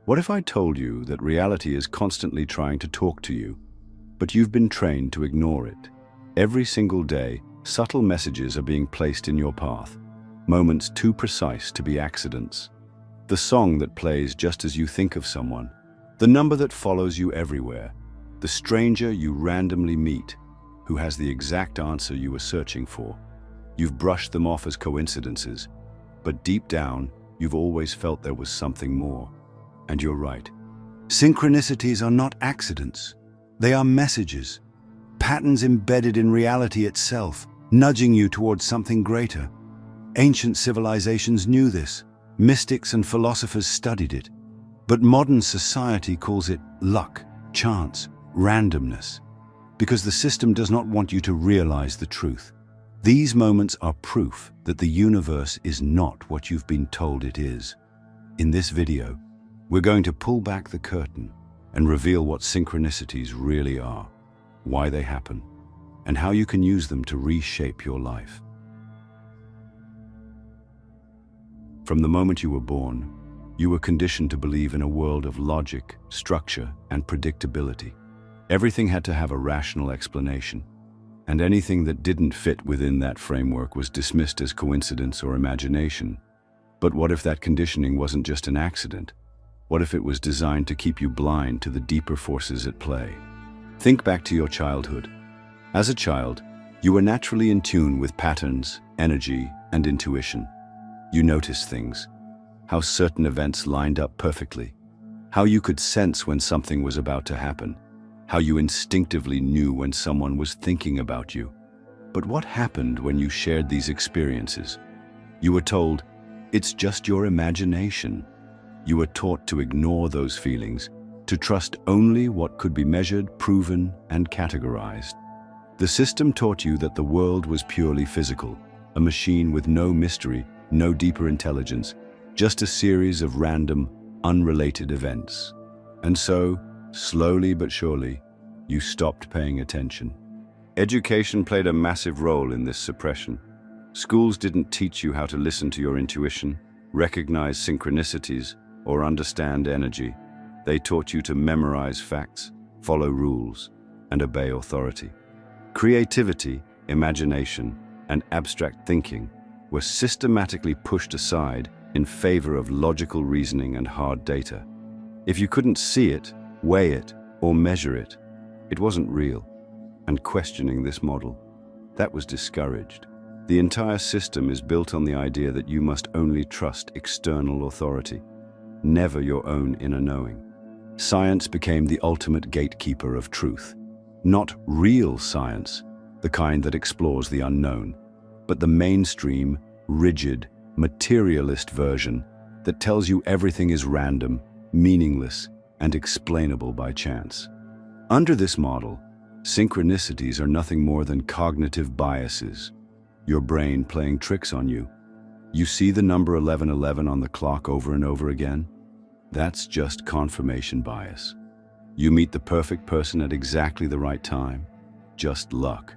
What if I told you that reality is constantly trying to talk to you, but you've been trained to ignore it? Every single day, subtle messages are being placed in your path, moments too precise to be accidents. The song that plays just as you think of someone, the number that follows you everywhere, the stranger you randomly meet who has the exact answer you were searching for. You've brushed them off as coincidences, but deep down, you've always felt there was something more. And you're right. Synchronicities are not accidents. They are messages, patterns embedded in reality itself, nudging you towards something greater. Ancient civilizations knew this. Mystics and philosophers studied it. But modern society calls it luck, chance, randomness, because the system does not want you to realize the truth. These moments are proof that the universe is not what you've been told it is. In this video, we're going to pull back the curtain and reveal what synchronicities really are, why they happen, and how you can use them to reshape your life. From the moment you were born, you were conditioned to believe in a world of logic, structure, and predictability. Everything had to have a rational explanation, and anything that didn't fit within that framework was dismissed as coincidence or imagination. But what if that conditioning wasn't just an accident? What if it was designed to keep you blind to the deeper forces at play? Think back to your childhood. As a child, you were naturally in tune with patterns, energy, and intuition. You noticed things, how certain events lined up perfectly, how you could sense when something was about to happen, how you instinctively knew when someone was thinking about you. But what happened when you shared these experiences? You were told, it's just your imagination. You were taught to ignore those feelings, to trust only what could be measured, proven, and categorized. The system taught you that the world was purely physical, a machine with no mystery, no deeper intelligence, just a series of random, unrelated events. And so, slowly but surely, you stopped paying attention. Education played a massive role in this suppression. Schools didn't teach you how to listen to your intuition, recognize synchronicities, or understand energy. They taught you to memorize facts, follow rules, and obey authority. Creativity, imagination, and abstract thinking were systematically pushed aside in favor of logical reasoning and hard data. If you couldn't see it, weigh it, or measure it, it wasn't real. And questioning this model, that was discouraged. The entire system is built on the idea that you must only trust external authority, never your own inner knowing. Science became the ultimate gatekeeper of truth. Not real science, the kind that explores the unknown, but the mainstream, rigid, materialist version that tells you everything is random, meaningless, and explainable by chance. Under this model, synchronicities are nothing more than cognitive biases, your brain playing tricks on you. You see the number 1111 on the clock over and over again? That's just confirmation bias. You meet the perfect person at exactly the right time. Just luck.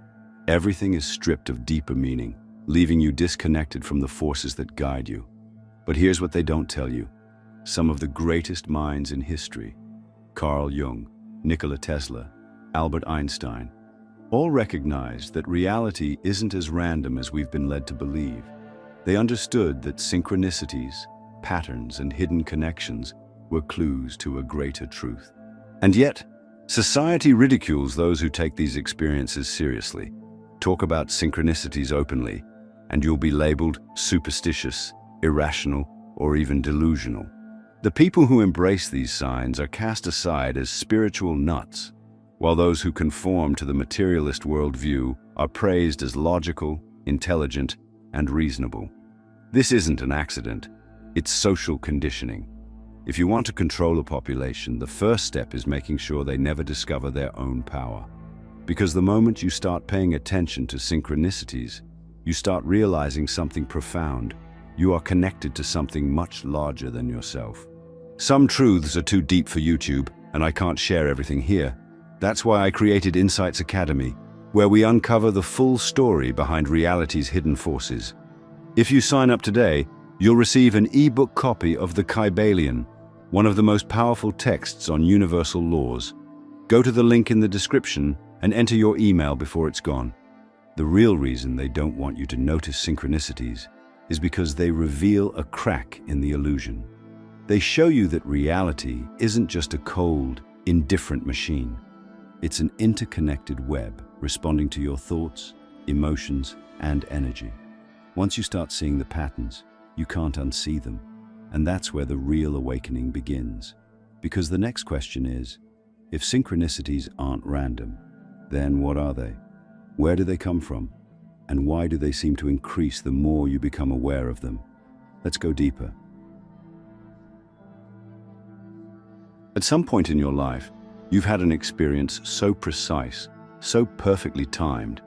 Everything is stripped of deeper meaning, leaving you disconnected from the forces that guide you. But here's what they don't tell you. Some of the greatest minds in history, Carl Jung, Nikola Tesla, Albert Einstein, all recognized that reality isn't as random as we've been led to believe. They understood that synchronicities, patterns, and hidden connections were clues to a greater truth. And yet, society ridicules those who take these experiences seriously. Talk about synchronicities openly, and you'll be labeled superstitious, irrational, or even delusional. The people who embrace these signs are cast aside as spiritual nuts, while those who conform to the materialist worldview are praised as logical, intelligent, and reasonable. This isn't an accident, it's social conditioning. If you want to control a population, the first step is making sure they never discover their own power. Because the moment you start paying attention to synchronicities, you start realizing something profound. You are connected to something much larger than yourself. Some truths are too deep for YouTube, and I can't share everything here. That's why I created Insights Academy, where we uncover the full story behind reality's hidden forces. If you sign up today, you'll receive an ebook copy of The Kybalion, one of the most powerful texts on universal laws. Go to the link in the description and enter your email before it's gone. The real reason they don't want you to notice synchronicities is because they reveal a crack in the illusion. They show you that reality isn't just a cold, indifferent machine. It's an interconnected web responding to your thoughts, emotions, and energy. Once you start seeing the patterns, you can't unsee them. And that's where the real awakening begins. Because the next question is, if synchronicities aren't random, then what are they? Where do they come from? And why do they seem to increase the more you become aware of them? Let's go deeper. At some point in your life, you've had an experience so precise, so perfectly timed,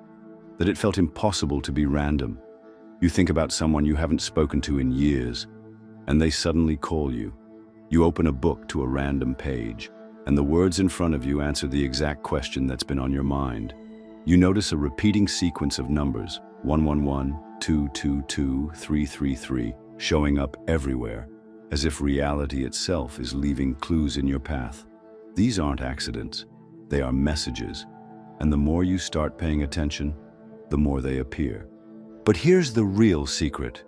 that it felt impossible to be random. You think about someone you haven't spoken to in years, and they suddenly call you. You open a book to a random page, and the words in front of you answer the exact question that's been on your mind. You notice a repeating sequence of numbers, 111, 222, 333, showing up everywhere, as if reality itself is leaving clues in your path. These aren't accidents, they are messages, and the more you start paying attention, the more they appear. But here's the real secret.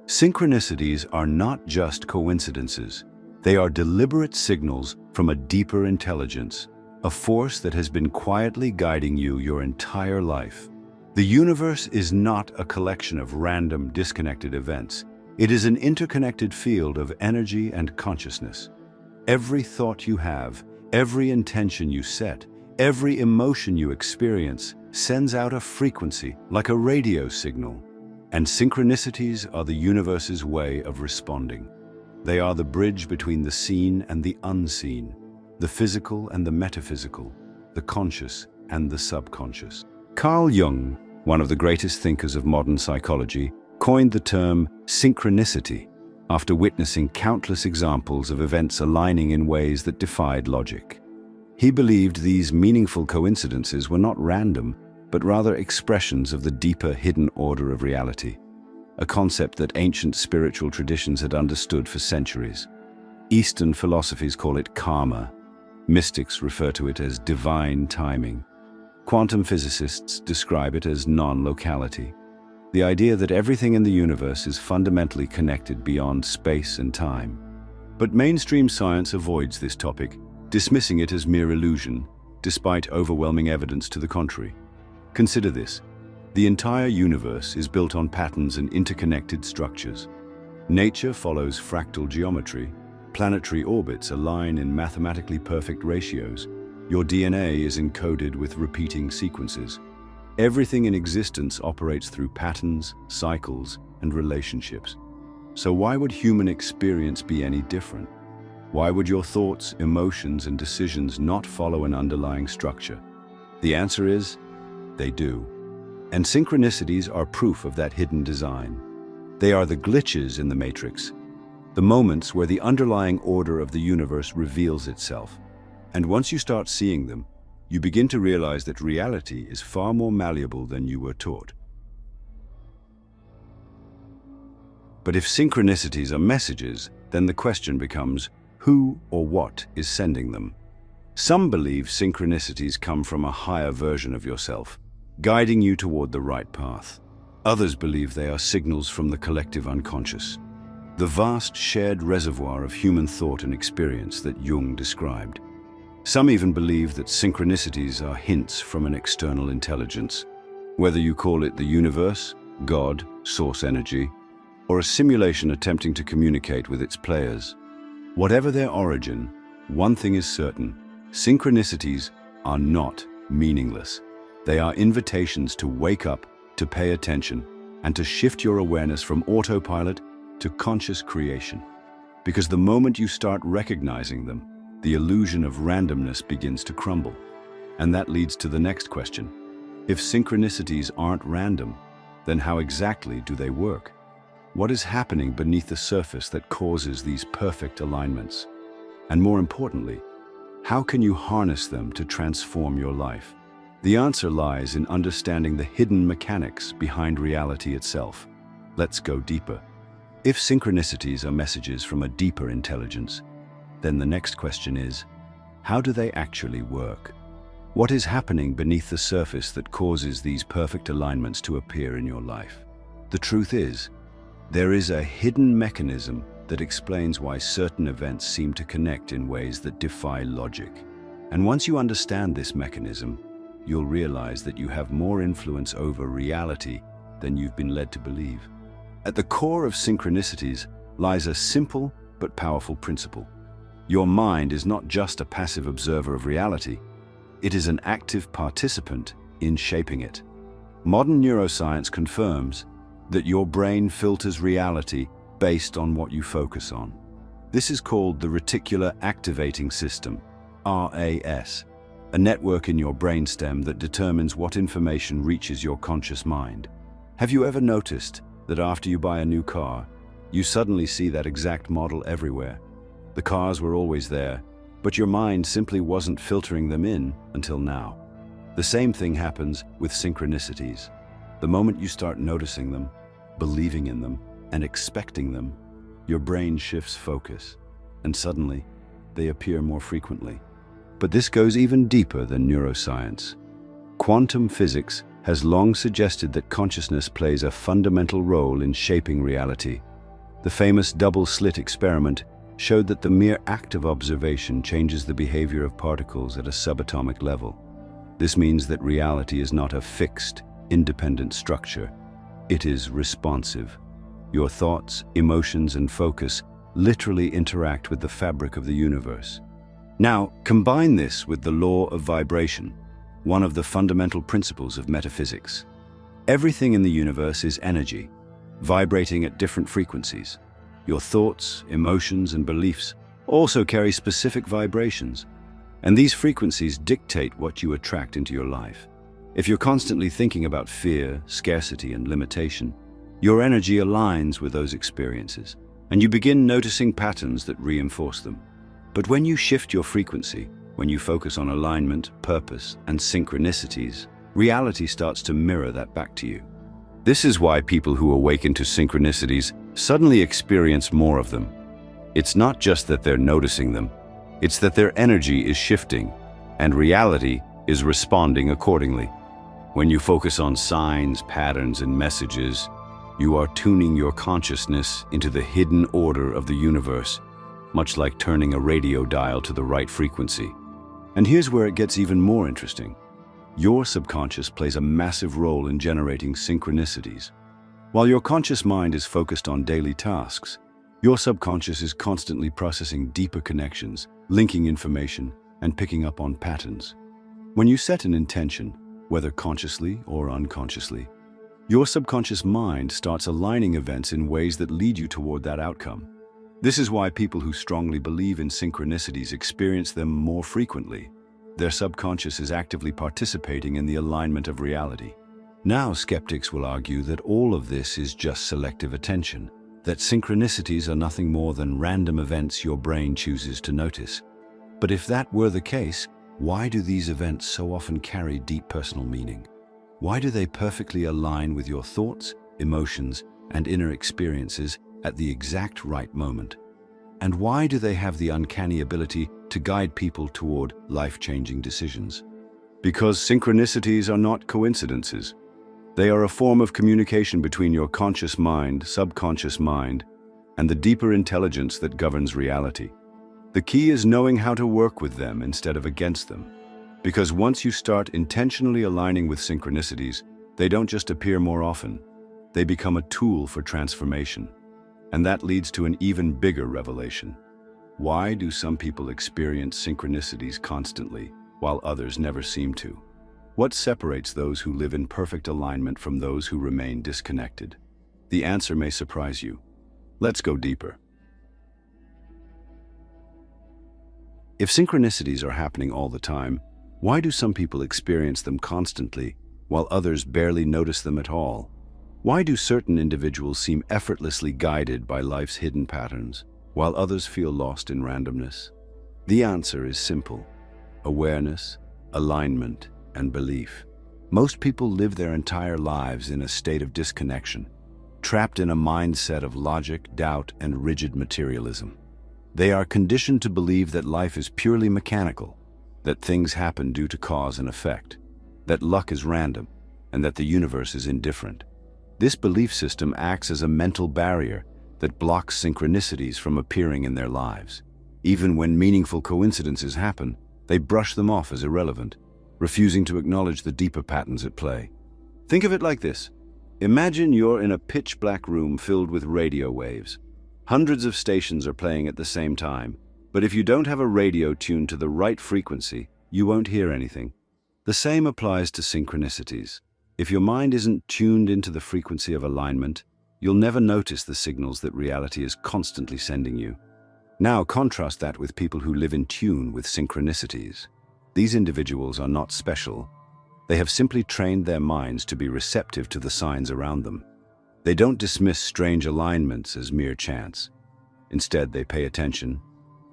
Synchronicities are not just coincidences. They are deliberate signals from a deeper intelligence, a force that has been quietly guiding you your entire life. The universe is not a collection of random, disconnected events. It is an interconnected field of energy and consciousness. Every thought you have, every intention you set, every emotion you experience sends out a frequency like a radio signal. And synchronicities are the universe's way of responding. They are the bridge between the seen and the unseen, the physical and the metaphysical, the conscious and the subconscious. Carl Jung, one of the greatest thinkers of modern psychology, coined the term synchronicity after witnessing countless examples of events aligning in ways that defied logic. He believed these meaningful coincidences were not random, but rather expressions of the deeper hidden order of reality, a concept that ancient spiritual traditions had understood for centuries. Eastern philosophies call it karma. Mystics refer to it as divine timing. Quantum physicists describe it as non-locality, the idea that everything in the universe is fundamentally connected beyond space and time. But mainstream science avoids this topic, dismissing it as mere illusion, despite overwhelming evidence to the contrary. Consider this. The entire universe is built on patterns and interconnected structures. Nature follows fractal geometry. Planetary orbits align in mathematically perfect ratios. Your DNA is encoded with repeating sequences. Everything in existence operates through patterns, cycles, and relationships. So why would human experience be any different? Why would your thoughts, emotions, and decisions not follow an underlying structure? The answer is, they do. And synchronicities are proof of that hidden design. They are the glitches in the matrix, the moments where the underlying order of the universe reveals itself. And once you start seeing them, you begin to realize that reality is far more malleable than you were taught. But if synchronicities are messages, then the question becomes, who or what is sending them? Some believe synchronicities come from a higher version of yourself, guiding you toward the right path. Others believe they are signals from the collective unconscious, the vast shared reservoir of human thought and experience that Jung described. Some even believe that synchronicities are hints from an external intelligence, whether you call it the universe, God, source energy, or a simulation attempting to communicate with its players. Whatever their origin, one thing is certain: synchronicities are not meaningless. They are invitations to wake up, to pay attention, and to shift your awareness from autopilot to conscious creation. Because the moment you start recognizing them, the illusion of randomness begins to crumble. And that leads to the next question. If synchronicities aren't random, then how exactly do they work? What is happening beneath the surface that causes these perfect alignments? And more importantly, how can you harness them to transform your life? The answer lies in understanding the hidden mechanics behind reality itself. Let's go deeper. If synchronicities are messages from a deeper intelligence, then the next question is, how do they actually work? What is happening beneath the surface that causes these perfect alignments to appear in your life? The truth is, there is a hidden mechanism that explains why certain events seem to connect in ways that defy logic. And once you understand this mechanism, you'll realize that you have more influence over reality than you've been led to believe. At the core of synchronicities lies a simple but powerful principle. Your mind is not just a passive observer of reality, it is an active participant in shaping it. Modern neuroscience confirms that your brain filters reality based on what you focus on. This is called the reticular activating system, RAS, a network in your brainstem that determines what information reaches your conscious mind. Have you ever noticed that after you buy a new car, you suddenly see that exact model everywhere? The cars were always there, but your mind simply wasn't filtering them in until now. The same thing happens with synchronicities. The moment you start noticing them, believing in them, and expecting them, your brain shifts focus, and suddenly, they appear more frequently. But this goes even deeper than neuroscience. Quantum physics has long suggested that consciousness plays a fundamental role in shaping reality. The famous double-slit experiment showed that the mere act of observation changes the behavior of particles at a subatomic level. This means that reality is not a fixed, independent structure. It is responsive. Your thoughts, emotions, and focus literally interact with the fabric of the universe. Now, combine this with the law of vibration, one of the fundamental principles of metaphysics. Everything in the universe is energy, vibrating at different frequencies. Your thoughts, emotions, and beliefs also carry specific vibrations, and these frequencies dictate what you attract into your life. If you're constantly thinking about fear, scarcity, and limitation, your energy aligns with those experiences, and you begin noticing patterns that reinforce them. But when you shift your frequency, when you focus on alignment, purpose, and synchronicities, reality starts to mirror that back to you. This is why people who awaken to synchronicities suddenly experience more of them. It's not just that they're noticing them, it's that their energy is shifting, and reality is responding accordingly. When you focus on signs, patterns, and messages, you are tuning your consciousness into the hidden order of the universe, much like turning a radio dial to the right frequency. And here's where it gets even more interesting. Your subconscious plays a massive role in generating synchronicities. While your conscious mind is focused on daily tasks, your subconscious is constantly processing deeper connections, linking information, and picking up on patterns. When you set an intention, whether consciously or unconsciously, your subconscious mind starts aligning events in ways that lead you toward that outcome. This is why people who strongly believe in synchronicities experience them more frequently. Their subconscious is actively participating in the alignment of reality. Now, skeptics will argue that all of this is just selective attention, that synchronicities are nothing more than random events your brain chooses to notice. But if that were the case, why do these events so often carry deep personal meaning? Why do they perfectly align with your thoughts, emotions, and inner experiences at the exact right moment? And why do they have the uncanny ability to guide people toward life-changing decisions? Because synchronicities are not coincidences. They are a form of communication between your conscious mind, subconscious mind, and the deeper intelligence that governs reality. The key is knowing how to work with them instead of against them. Because once you start intentionally aligning with synchronicities, they don't just appear more often, they become a tool for transformation. And that leads to an even bigger revelation. Why do some people experience synchronicities constantly, while others never seem to? What separates those who live in perfect alignment from those who remain disconnected? The answer may surprise you. Let's go deeper. If synchronicities are happening all the time, why do some people experience them constantly, while others barely notice them at all? Why do certain individuals seem effortlessly guided by life's hidden patterns, while others feel lost in randomness? The answer is simple: awareness, alignment, and belief. Most people live their entire lives in a state of disconnection, trapped in a mindset of logic, doubt, and rigid materialism. They are conditioned to believe that life is purely mechanical, that things happen due to cause and effect, that luck is random, and that the universe is indifferent. This belief system acts as a mental barrier that blocks synchronicities from appearing in their lives. Even when meaningful coincidences happen, they brush them off as irrelevant, refusing to acknowledge the deeper patterns at play. Think of it like this. Imagine you're in a pitch-black room filled with radio waves. Hundreds of stations are playing at the same time, but if you don't have a radio tuned to the right frequency, you won't hear anything. The same applies to synchronicities. If your mind isn't tuned into the frequency of alignment, you'll never notice the signals that reality is constantly sending you. Now contrast that with people who live in tune with synchronicities. These individuals are not special. They have simply trained their minds to be receptive to the signs around them. They don't dismiss strange alignments as mere chance. Instead, they pay attention,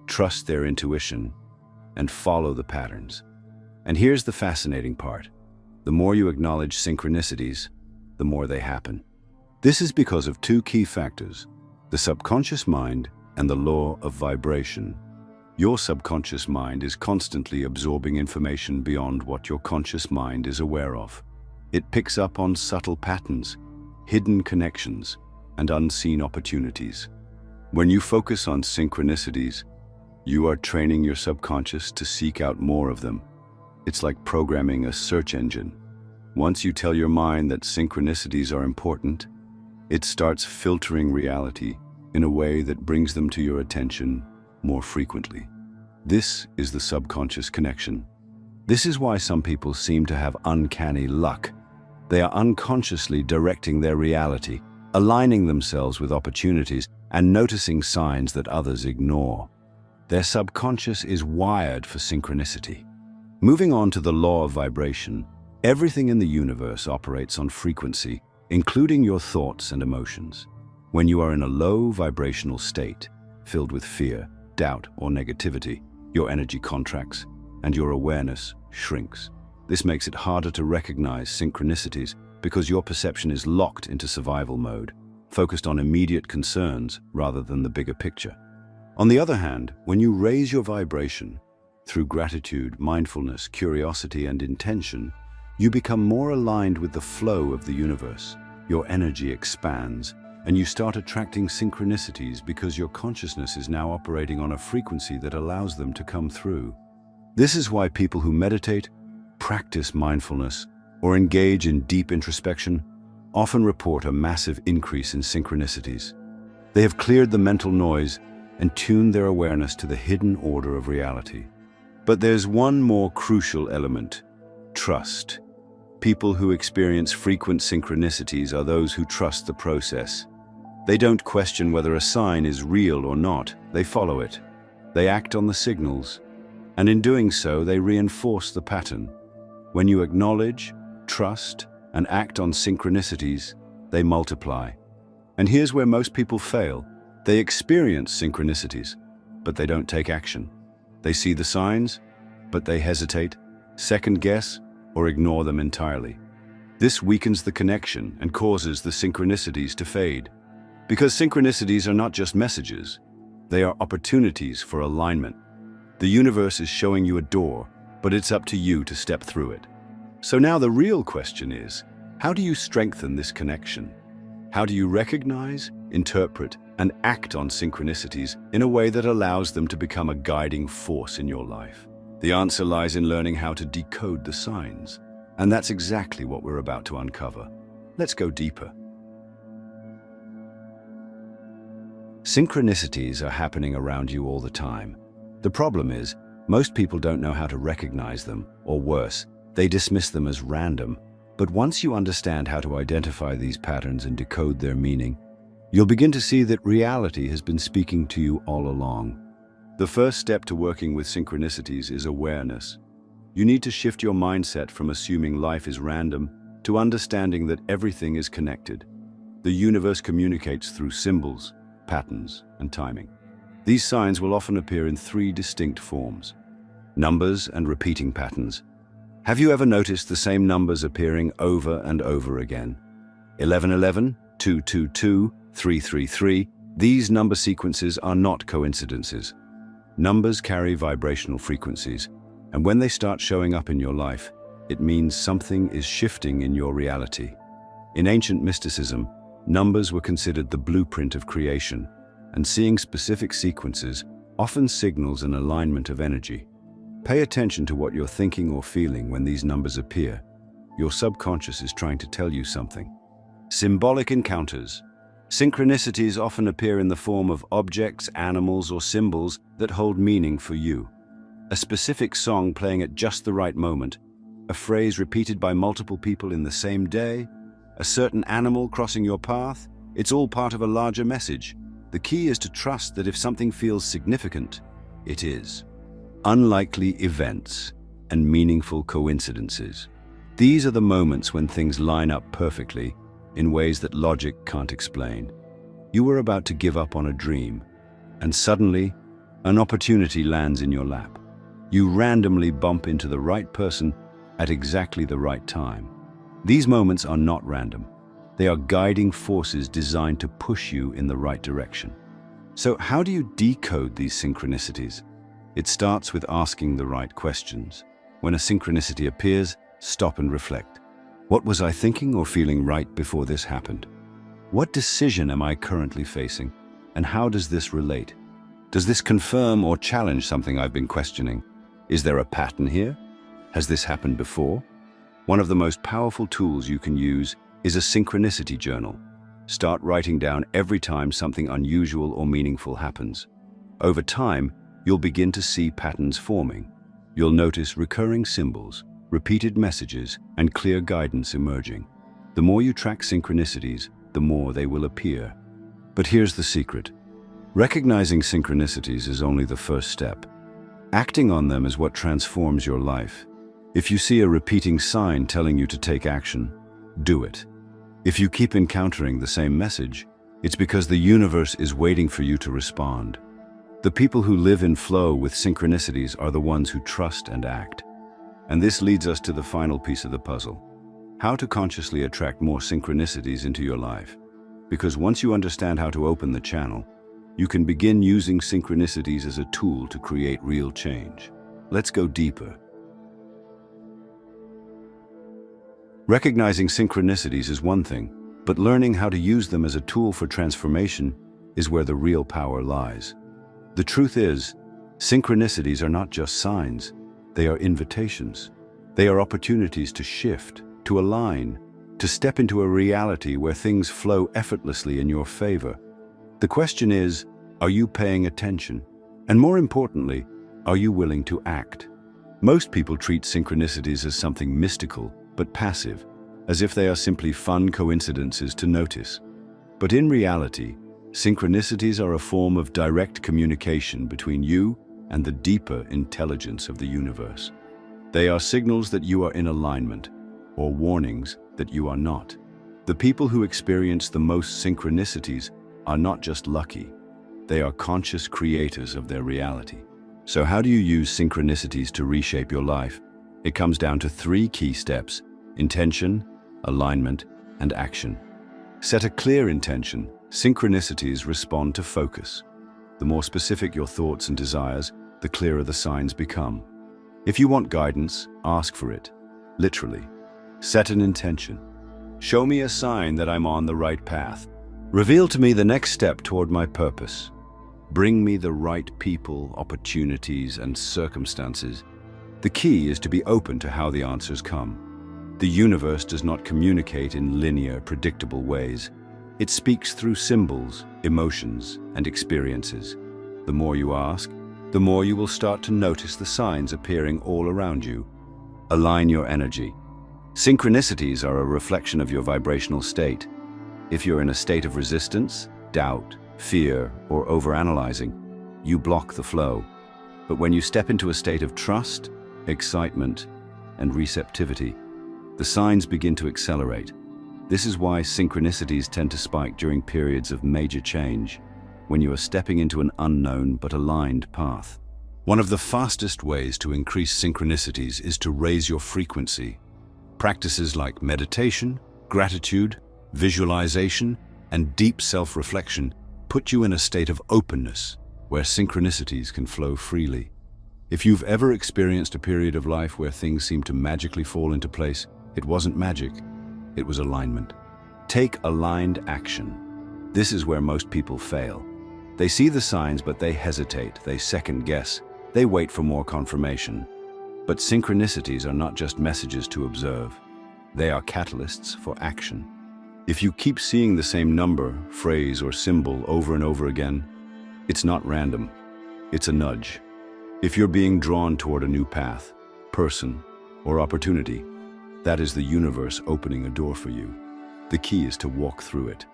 trust their intuition, and follow the patterns. And here's the fascinating part. The more you acknowledge synchronicities, the more they happen. This is because of two key factors: the subconscious mind and the law of vibration. Your subconscious mind is constantly absorbing information beyond what your conscious mind is aware of. It picks up on subtle patterns, hidden connections, and unseen opportunities. When you focus on synchronicities, you are training your subconscious to seek out more of them. It's like programming a search engine. Once you tell your mind that synchronicities are important, it starts filtering reality in a way that brings them to your attention more frequently. This is the subconscious connection. This is why some people seem to have uncanny luck. They are unconsciously directing their reality, aligning themselves with opportunities, and noticing signs that others ignore. Their subconscious is wired for synchronicity. Moving on to the law of vibration, everything in the universe operates on frequency, including your thoughts and emotions. When you are in a low vibrational state, filled with fear, doubt, or negativity, your energy contracts and your awareness shrinks. This makes it harder to recognize synchronicities because your perception is locked into survival mode, focused on immediate concerns rather than the bigger picture. On the other hand, when you raise your vibration through gratitude, mindfulness, curiosity, and intention, you become more aligned with the flow of the universe. Your energy expands, and you start attracting synchronicities because your consciousness is now operating on a frequency that allows them to come through. This is why people who meditate, practice mindfulness, or engage in deep introspection often report a massive increase in synchronicities. They have cleared the mental noise and tuned their awareness to the hidden order of reality. But there's one more crucial element: trust. People who experience frequent synchronicities are those who trust the process. They don't question whether a sign is real or not. They follow it. They act on the signals, and in doing so, they reinforce the pattern. When you acknowledge, trust, and act on synchronicities, they multiply. And here's where most people fail. They experience synchronicities, but they don't take action. They see the signs, but they hesitate, second guess, or ignore them entirely. This weakens the connection and causes the synchronicities to fade. Because synchronicities are not just messages, they are opportunities for alignment. The universe is showing you a door, but it's up to you to step through it. So now the real question is, how do you strengthen this connection? How do you recognize, interpret, and act on synchronicities in a way that allows them to become a guiding force in your life? The answer lies in learning how to decode the signs. And that's exactly what we're about to uncover. Let's go deeper. Synchronicities are happening around you all the time. The problem is, most people don't know how to recognize them, or worse, they dismiss them as random. But once you understand how to identify these patterns and decode their meaning, you'll begin to see that reality has been speaking to you all along. The first step to working with synchronicities is awareness. You need to shift your mindset from assuming life is random to understanding that everything is connected. The universe communicates through symbols, patterns, and timing. These signs will often appear in three distinct forms: numbers and repeating patterns. Have you ever noticed the same numbers appearing over and over again? 1111, 222, 333. These number sequences are not coincidences. Numbers carry vibrational frequencies, and when they start showing up in your life, it means something is shifting in your reality. In ancient mysticism, numbers were considered the blueprint of creation, and seeing specific sequences often signals an alignment of energy. Pay attention to what you're thinking or feeling when these numbers appear. Your subconscious is trying to tell you something. Symbolic encounters. Synchronicities often appear in the form of objects, animals, or symbols that hold meaning for you. A specific song playing at just the right moment, a phrase repeated by multiple people in the same day, a certain animal crossing your path, it's all part of a larger message. The key is to trust that if something feels significant, it is. Unlikely events and meaningful coincidences. These are the moments when things line up perfectly in ways that logic can't explain. You were about to give up on a dream, and suddenly, an opportunity lands in your lap. You randomly bump into the right person at exactly the right time. These moments are not random. They are guiding forces designed to push you in the right direction. So how do you decode these synchronicities? It starts with asking the right questions. When a synchronicity appears, stop and reflect. What was I thinking or feeling right before this happened? What decision am I currently facing? And how does this relate? Does this confirm or challenge something I've been questioning? Is there a pattern here? Has this happened before? One of the most powerful tools you can use is a synchronicity journal. Start writing down every time something unusual or meaningful happens. Over time, you'll begin to see patterns forming. You'll notice recurring symbols, repeated messages, and clear guidance emerging. The more you track synchronicities, the more they will appear. But here's the secret. Recognizing synchronicities is only the first step. Acting on them is what transforms your life. If you see a repeating sign telling you to take action, do it. If you keep encountering the same message, it's because the universe is waiting for you to respond. The people who live in flow with synchronicities are the ones who trust and act. And this leads us to the final piece of the puzzle. How to consciously attract more synchronicities into your life. Because once you understand how to open the channel, you can begin using synchronicities as a tool to create real change. Let's go deeper. Recognizing synchronicities is one thing, but learning how to use them as a tool for transformation is where the real power lies. The truth is, synchronicities are not just signs, they are invitations. They are opportunities to shift, to align, to step into a reality where things flow effortlessly in your favor. The question is, are you paying attention? And more importantly, are you willing to act? Most people treat synchronicities as something mystical, but passive, as if they are simply fun coincidences to notice. But in reality, synchronicities are a form of direct communication between you and the deeper intelligence of the universe. They are signals that you are in alignment, or warnings that you are not. The people who experience the most synchronicities are not just lucky, they are conscious creators of their reality. So how do you use synchronicities to reshape your life? It comes down to 3 key steps: intention, alignment, and action. Set a clear intention. Synchronicities respond to focus. The more specific your thoughts and desires, the clearer the signs become. If you want guidance, ask for it. Literally. Set an intention. Show me a sign that I'm on the right path. Reveal to me the next step toward my purpose. Bring me the right people, opportunities, and circumstances. The key is to be open to how the answers come. The universe does not communicate in linear, predictable ways. It speaks through symbols, emotions, and experiences. The more you ask, the more you will start to notice the signs appearing all around you. Align your energy. Synchronicities are a reflection of your vibrational state. If you're in a state of resistance, doubt, fear, or overanalyzing, you block the flow. But when you step into a state of trust, excitement, and receptivity, the signs begin to accelerate. This is why synchronicities tend to spike during periods of major change, when you are stepping into an unknown but aligned path. One of the fastest ways to increase synchronicities is to raise your frequency. Practices like meditation, gratitude, visualization, and deep self-reflection put you in a state of openness where synchronicities can flow freely. If you've ever experienced a period of life where things seem to magically fall into place, it wasn't magic, it was alignment. Take aligned action. This is where most people fail. They see the signs, but they hesitate, they second guess, they wait for more confirmation. But synchronicities are not just messages to observe. They are catalysts for action. If you keep seeing the same number, phrase, or symbol over and over again, it's not random, it's a nudge. If you're being drawn toward a new path, person, or opportunity, that is the universe opening a door for you. The key is to walk through it.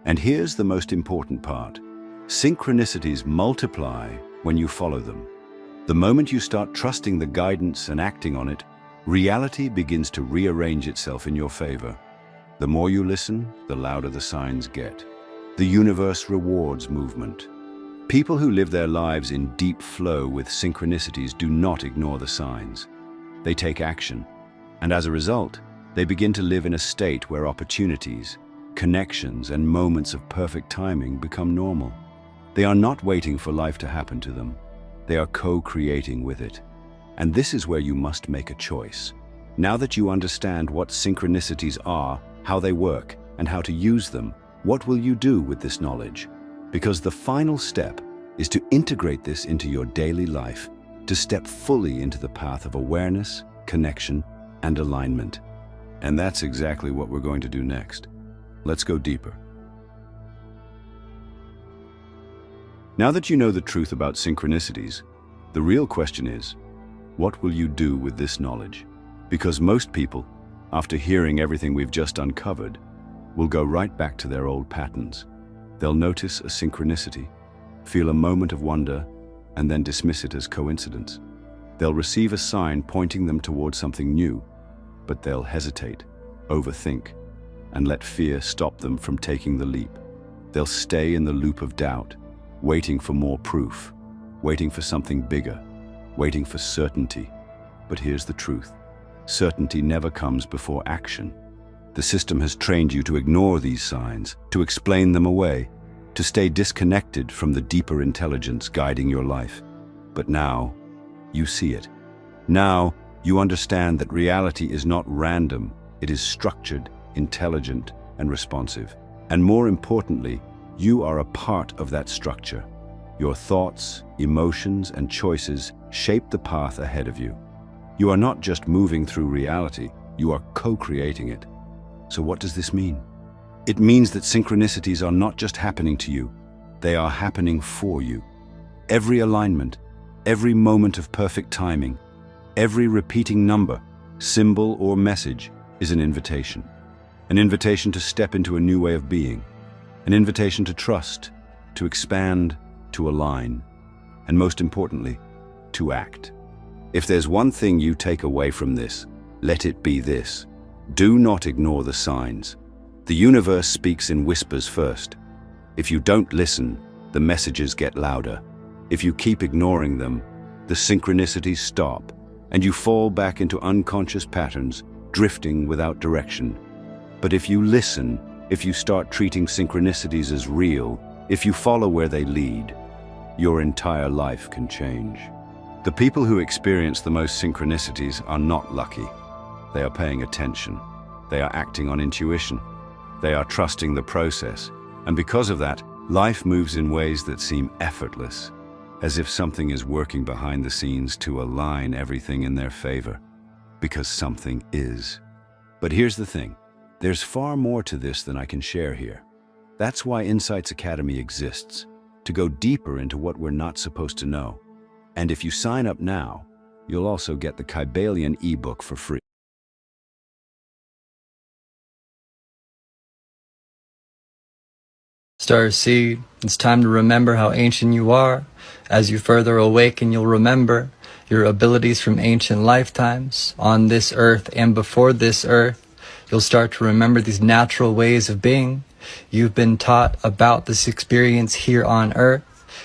And here's the most important part. Synchronicities multiply when you follow them. The moment you start trusting the guidance and acting on it, reality begins to rearrange itself in your favor. The more you listen, the louder the signs get. The universe rewards movement. People who live their lives in deep flow with synchronicities do not ignore the signs. They take action, and as a result, they begin to live in a state where opportunities, connections, and moments of perfect timing become normal. They are not waiting for life to happen to them. They are co-creating with it. And this is where you must make a choice. Now that you understand what synchronicities are, how they work, and how to use them, what will you do with this knowledge? Because the final step is to integrate this into your daily life, to step fully into the path of awareness, connection, and alignment. And that's exactly what we're going to do next. Let's go deeper. Now that you know the truth about synchronicities, the real question is, what will you do with this knowledge? Because most people, after hearing everything we've just uncovered, will go right back to their old patterns. They'll notice a synchronicity, feel a moment of wonder, and then dismiss it as coincidence. They'll receive a sign pointing them towards something new, but they'll hesitate, overthink, and let fear stop them from taking the leap. They'll stay in the loop of doubt, waiting for more proof, waiting for something bigger, waiting for certainty. But here's the truth. Certainty never comes before action. The system has trained you to ignore these signs, to explain them away, to stay disconnected from the deeper intelligence guiding your life. But now, you see it. Now, you understand that reality is not random. It is structured, intelligent, and responsive. And more importantly, you are a part of that structure. Your thoughts, emotions, and choices shape the path ahead of you. You are not just moving through reality, you are co-creating it. So what does this mean? It means that synchronicities are not just happening to you, they are happening for you. Every alignment, every moment of perfect timing, every repeating number, symbol, or message is an invitation. An invitation to step into a new way of being. An invitation to trust, to expand, to align, and most importantly, to act. If there's one thing you take away from this, let it be this. Do not ignore the signs. The universe speaks in whispers first. If you don't listen, the messages get louder. If you keep ignoring them, the synchronicities stop, and you fall back into unconscious patterns, drifting without direction. But if you listen, if you start treating synchronicities as real, if you follow where they lead, your entire life can change. The people who experience the most synchronicities are not lucky. They are paying attention. They are acting on intuition. They are trusting the process. And because of that, life moves in ways that seem effortless, as if something is working behind the scenes to align everything in their favor. Because something is. But here's the thing. There's far more to this than I can share here. That's why Insights Academy exists, to go deeper into what we're not supposed to know. And if you sign up now, you'll also get the Kybalion ebook for free. Starseed, it's time to remember how ancient you are. As you further awaken, you'll remember your abilities from ancient lifetimes on this earth and before this earth. You'll start to remember these natural ways of being. You've been taught about this experience here on earth.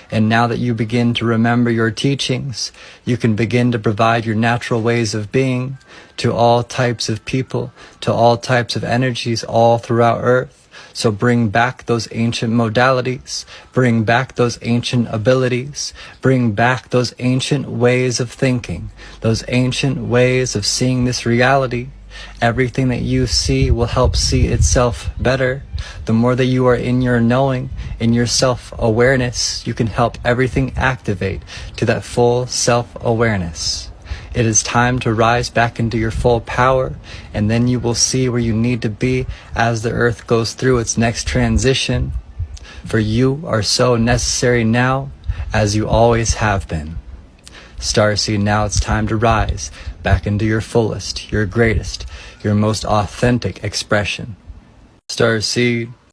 And now that you begin to remember your teachings, you can begin to provide your natural ways of being to all types of people, to all types of energies all throughout earth. So bring back those ancient modalities, bring back those ancient abilities, bring back those ancient ways of thinking, those ancient ways of seeing this reality. Everything that you see will help see itself better. The more that you are in your knowing, in your self-awareness, you can help everything activate to that full self-awareness. It is time to rise back into your full power, and then you will see where you need to be as the earth goes through its next transition. For you are so necessary now, as you always have been. Starseed, now it's time to rise back into your fullest, your greatest, your most authentic expression. Starseed,